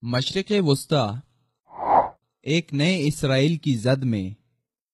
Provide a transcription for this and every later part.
مشرق وسطی ایک نئے اسرائیل کی زد میں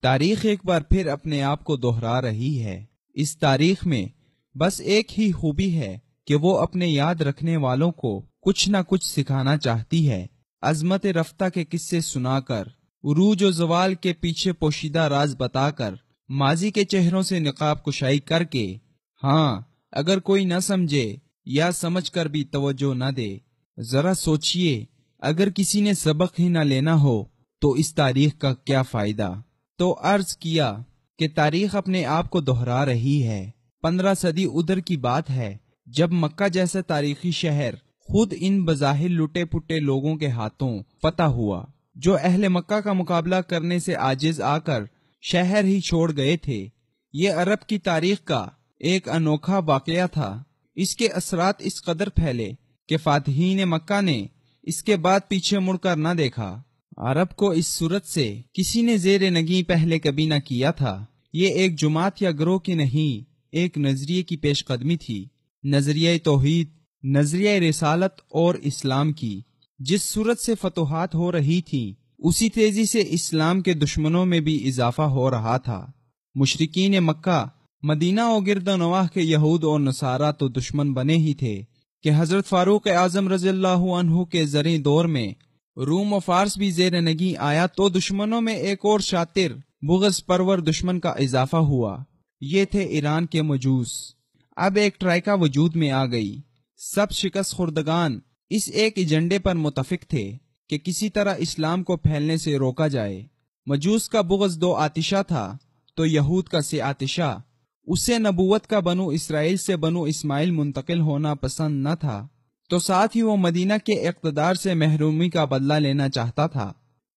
تاریخ ایک بار پھر اپنے آپ کو دہرا رہی ہے۔ اس تاریخ میں بس ایک ہی خوبی ہے کہ وہ اپنے یاد رکھنے والوں کو کچھ نہ کچھ سکھانا چاہتی ہے، عظمت رفتہ کے قصے سنا کر، عروج و زوال کے پیچھے پوشیدہ راز بتا کر، ماضی کے چہروں سے نقاب کشائی کر کے۔ ہاں، اگر کوئی نہ سمجھے یا سمجھ کر بھی توجہ نہ دے، ذرا سوچئے، اگر کسی نے سبق ہی نہ لینا ہو تو اس تاریخ کا کیا فائدہ؟ تو عرض کیا کہ تاریخ اپنے آپ کو دہرا رہی ہے۔ 15 صدی ادھر کی بات ہے جب مکہ جیسا تاریخی شہر خود ان بظاہر لٹے پٹے لوگوں کے ہاتھوں فتح ہوا، جو اہل مکہ کا مقابلہ کرنے سے عاجز آ کر شہر ہی چھوڑ گئے تھے۔ یہ عرب کی تاریخ کا ایک انوکھا واقعہ تھا۔ اس کے اثرات اس قدر پھیلے کہ فاتحین مکہ نے اس کے بعد پیچھے مڑ کر نہ دیکھا۔ عرب کو اس صورت سے کسی نے زیر نگیں پہلے کبھی نہ کیا تھا۔ یہ ایک جماعت یا گروہ کی نہیں، ایک نظریے کی پیش قدمی تھی، نظریہ توحید، نظریہ رسالت اور اسلام کی۔ جس صورت سے فتوحات ہو رہی تھی، اسی تیزی سے اسلام کے دشمنوں میں بھی اضافہ ہو رہا تھا۔ مشرکین مکہ، مدینہ و گرد و نواح کے یہود اور نصارہ تو دشمن بنے ہی تھے کہ حضرت فاروق اعظم رضی اللہ عنہ کے زرعی دور میں روم و فارس بھی زیر نگیں آیا تو دشمنوں میں ایک اور شاطر بغض پرور دشمن کا اضافہ ہوا۔ یہ تھے ایران کے مجوس۔ اب ایک ٹرائکا وجود میں آ گئی۔ سب شکست خوردگان اس ایک ایجنڈے پر متفق تھے کہ کسی طرح اسلام کو پھیلنے سے روکا جائے۔ مجوس کا بغض دو آتشہ تھا تو یہود کا سے آتشہ۔ اسے نبوت کا بنو اسرائیل سے بنو اسماعیل منتقل ہونا پسند نہ تھا، تو ساتھ ہی وہ مدینہ کے اقتدار سے محرومی کا بدلہ لینا چاہتا تھا۔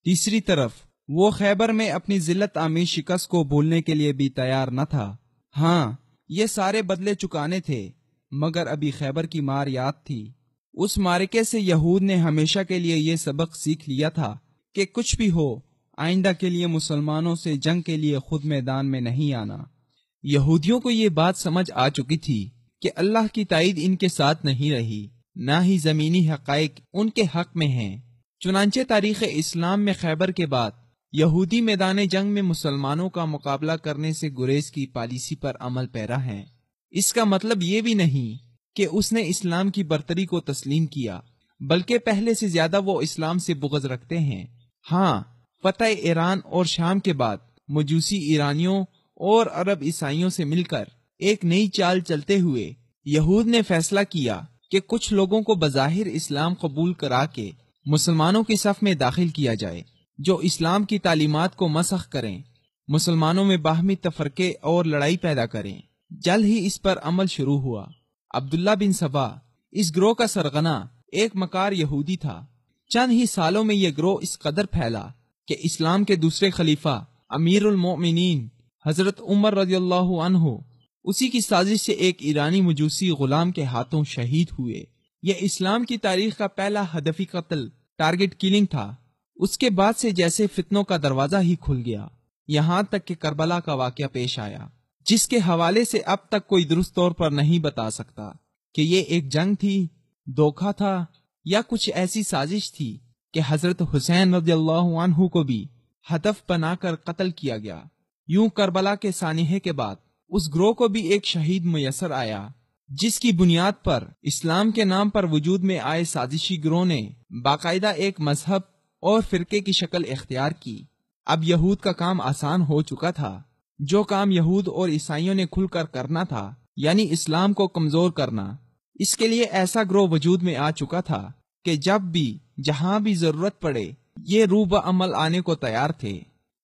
تیسری طرف وہ خیبر میں اپنی ذلت آمیز شکست کو بھولنے کے لیے بھی تیار نہ تھا۔ ہاں، یہ سارے بدلے چکانے تھے، مگر ابھی خیبر کی مار یاد تھی۔ اس معرکے سے یہود نے ہمیشہ کے لیے یہ سبق سیکھ لیا تھا کہ کچھ بھی ہو، آئندہ کے لیے مسلمانوں سے جنگ کے لیے خود میدان میں نہیں آنا۔ یہودیوں کو یہ بات سمجھ آ چکی تھی کہ اللہ کی تائید ان کے ساتھ نہیں رہی، نہ ہی زمینی حقائق ان کے حق میں ہیں۔ چنانچہ تاریخ اسلام میں خیبر کے بعد یہودی میدان جنگ میں مسلمانوں کا مقابلہ کرنے سے گریز کی پالیسی پر عمل پیرا ہیں۔ اس کا مطلب یہ بھی نہیں کہ اس نے اسلام کی برتری کو تسلیم کیا، بلکہ پہلے سے زیادہ وہ اسلام سے بغض رکھتے ہیں۔ ہاں، فتح ایران اور شام کے بعد مجوسی ایرانیوں اور عرب عیسائیوں سے مل کر ایک نئی چال چلتے ہوئے یہود نے فیصلہ کیا کہ کچھ لوگوں کو بظاہر اسلام قبول کرا کے مسلمانوں کی صف میں داخل کیا جائے، جو اسلام کی تعلیمات کو مسخ کریں، مسلمانوں میں باہمی تفرقے اور لڑائی پیدا کریں۔ جلد ہی اس پر عمل شروع ہوا۔ عبداللہ بن سبا اس گروہ کا سرغنہ ایک مکار یہودی تھا۔ چند ہی سالوں میں یہ گروہ اس قدر پھیلا کہ اسلام کے دوسرے خلیفہ امیر المؤمنین حضرت عمر رضی اللہ عنہ اسی کی سازش سے ایک ایرانی مجوسی غلام کے ہاتھوں شہید ہوئے۔ یہ اسلام کی تاریخ کا پہلا ہدفی قتل، ٹارگٹ کلنگ تھا۔ اس کے بعد سے جیسے فتنوں کا دروازہ ہی کھل گیا، یہاں تک کہ کربلا کا واقعہ پیش آیا، جس کے حوالے سے اب تک کوئی درست طور پر نہیں بتا سکتا کہ یہ ایک جنگ تھی، دھوکہ تھا، یا کچھ ایسی سازش تھی کہ حضرت حسین رضی اللہ عنہ کو بھی ہدف بنا کر قتل کیا گیا۔ یوں کربلا کے سانحے کے بعد اس گروہ کو بھی ایک شہید میسر آیا، جس کی بنیاد پر اسلام کے نام پر وجود میں آئے سازشی گروہ نے باقاعدہ ایک مذہب اور فرقے کی شکل اختیار کی۔ اب یہود کا کام آسان ہو چکا تھا۔ جو کام یہود اور عیسائیوں نے کھل کر کرنا تھا، یعنی اسلام کو کمزور کرنا، اس کے لیے ایسا گروہ وجود میں آ چکا تھا کہ جب بھی جہاں بھی ضرورت پڑے یہ روح عمل آنے کو تیار تھے۔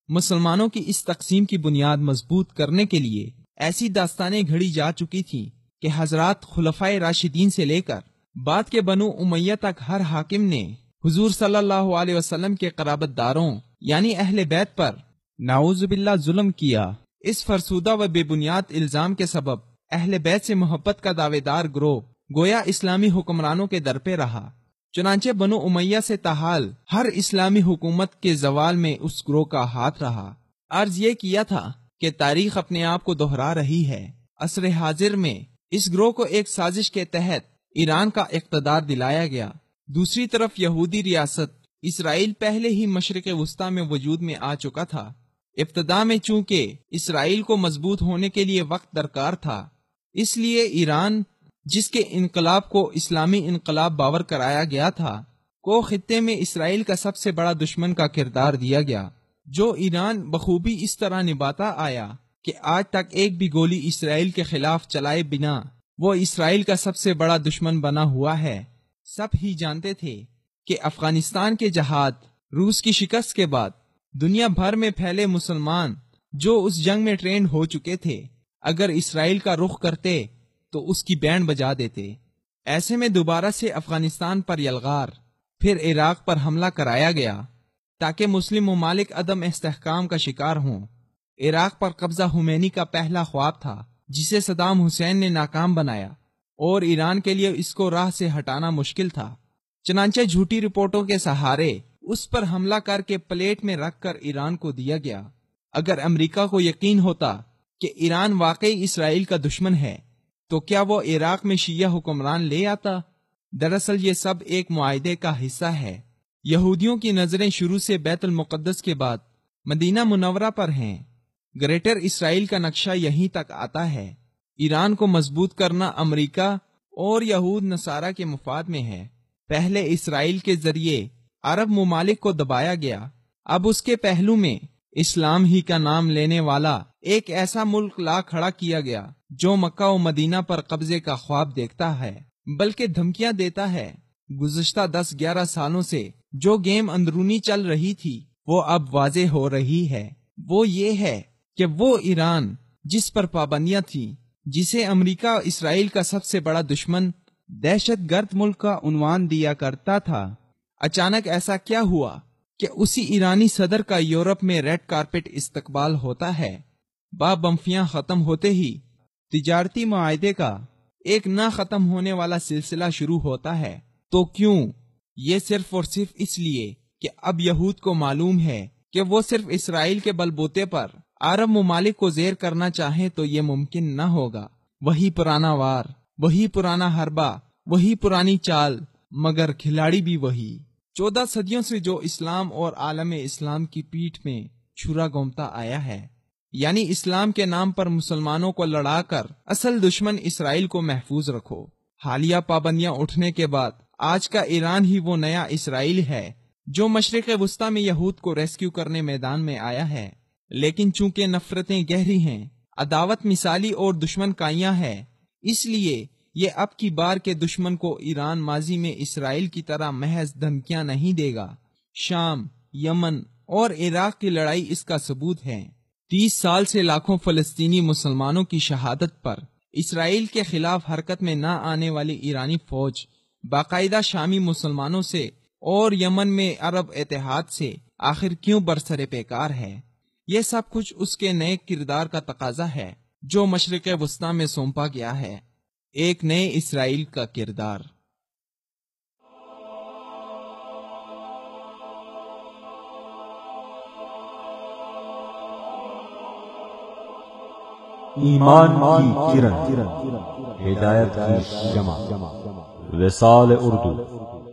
مسلمانوں کی اس تقسیم کی بنیاد مضبوط کرنے کے لیے ایسی داستانیں گھڑی جا چکی تھیں کہ حضرات خلفائے راشدین سے لے کر بعد کے بنو امیہ تک ہر حاکم نے حضور صلی اللہ علیہ وسلم کے قرابت داروں یعنی اہل بیت پر نعوذ باللہ ظلم کیا۔ اس فرسودہ و بے بنیاد الزام کے سبب اہل بیت سے محبت کا دعوے دار گروہ گویا اسلامی حکمرانوں کے در پہ رہا۔ چنانچہ بنو امیہ سے تاحال ہر اسلامی حکومت کے زوال میں اس گروہ کا ہاتھ رہا۔ عرض یہ کیا تھا کہ تاریخ اپنے آپ کو دہرا رہی ہے۔ عصر حاضر میں اس گروہ کو ایک سازش کے تحت ایران کا اقتدار دلایا گیا، دوسری طرف یہودی ریاست اسرائیل پہلے ہی مشرق وسطی میں وجود میں آ چکا تھا۔ ابتدا میں چونکہ اسرائیل کو مضبوط ہونے کے لیے وقت درکار تھا، اس لیے ایران، جس کے انقلاب کو اسلامی انقلاب باور کرایا گیا تھا، کو خطے میں اسرائیل کا سب سے بڑا دشمن کا کردار دیا گیا، جو ایران بخوبی اس طرح نبھاتا آیا کہ آج تک ایک بھی گولی اسرائیل کے خلاف چلائے بنا وہ اسرائیل کا سب سے بڑا دشمن بنا ہوا ہے۔ سب ہی جانتے تھے کہ افغانستان کے جہاد، روس کی شکست کے بعد دنیا بھر میں پھیلے مسلمان جو اس جنگ میں ٹرینڈ ہو چکے تھے، اگر اسرائیل کا رخ کرتے تو اس کی بینڈ بجا دیتے۔ ایسے میں دوبارہ سے افغانستان پر یلغار، پھر عراق پر حملہ کرایا گیا تاکہ مسلم ممالک عدم استحکام کا شکار ہوں۔ عراق پر قبضہ خمینی کا پہلا خواب تھا، جسے صدام حسین نے ناکام بنایا، اور ایران کے لیے اس کو راہ سے ہٹانا مشکل تھا۔ چنانچہ جھوٹی رپورٹوں کے سہارے اس پر حملہ کر کے پلیٹ میں رکھ کر ایران کو دیا گیا۔ اگر امریکہ کو یقین ہوتا کہ ایران واقعی اسرائیل کا دشمن ہے تو کیا وہ عراق میں شیعہ حکمران لے آتا؟ دراصل یہ سب ایک معاہدے کا حصہ ہے۔ یہودیوں کی نظریں شروع سے بیت المقدس کے بعد مدینہ منورہ پر ہیں۔ گریٹر اسرائیل کا نقشہ یہیں تک آتا ہے۔ ایران کو مضبوط کرنا امریکہ اور یہود نصارہ کے مفاد میں ہے۔ پہلے اسرائیل کے ذریعے عرب ممالک کو دبایا گیا، اب اس کے پہلو میں اسلام ہی کا نام لینے والا ایک ایسا ملک لا کھڑا کیا گیا جو مکہ و مدینہ پر قبضے کا خواب دیکھتا ہے، بلکہ دھمکیاں دیتا ہے۔ گزشتہ 10-11 سالوں سے جو گیم اندرونی چل رہی تھی وہ اب واضح ہو رہی ہے۔ وہ یہ ہے کہ وہ ایران جس پر پابندیاں تھیں، جسے امریکہ اسرائیل کا سب سے بڑا دشمن، دہشت گرد ملک کا عنوان دیا کرتا تھا، اچانک ایسا کیا ہوا کہ اسی ایرانی صدر کا یورپ میں ریڈ کارپٹ استقبال ہوتا ہے؟ بمفیاں ختم ہوتے ہی تجارتی معاہدے کا ایک نہ ختم ہونے والا سلسلہ شروع ہوتا ہے۔ تو کیوں؟ یہ صرف اور صرف اس لیے کہ اب یہود کو معلوم ہے کہ وہ صرف اسرائیل کے بل بوتے پر عرب ممالک کو زیر کرنا چاہیں تو یہ ممکن نہ ہوگا۔ وہی پرانا وار، وہی پرانا حربہ، وہی پرانی چال، مگر کھلاڑی بھی وہی۔ 14 صدیوں سے جو اسلام اور عالم اسلام کی پیٹھ میں چھرا گھومتا آیا ہے، یعنی اسلام کے نام پر مسلمانوں کو لڑا کر اصل دشمن اسرائیل کو محفوظ رکھو۔ حالیہ پابندیاں اٹھنے کے بعد آج کا ایران ہی وہ نیا اسرائیل ہے جو مشرق وسطی میں یہود کو ریسکیو کرنے میدان میں آیا ہے۔ لیکن چونکہ نفرتیں گہری ہیں، عداوت مثالی اور دشمن کائیاں ہے، اس لیے یہ اب کی بار کے دشمن کو ایران ماضی میں اسرائیل کی طرح محض دھمکیاں نہیں دے گا۔ شام، یمن اور عراق کی لڑائی اس کا ثبوت ہے۔ 30 سال سے لاکھوں فلسطینی مسلمانوں کی شہادت پر اسرائیل کے خلاف حرکت میں نہ آنے والی ایرانی فوج باقاعدہ شامی مسلمانوں سے اور یمن میں عرب اتحاد سے آخر کیوں برسر پیکار ہے؟ یہ سب کچھ اس کے نئے کردار کا تقاضا ہے جو مشرق وسطی میں سونپا گیا ہے، ایک نئے اسرائیل کا کردار۔ ایمان کی کرن، ہدایت کی شمع، وصال اردو۔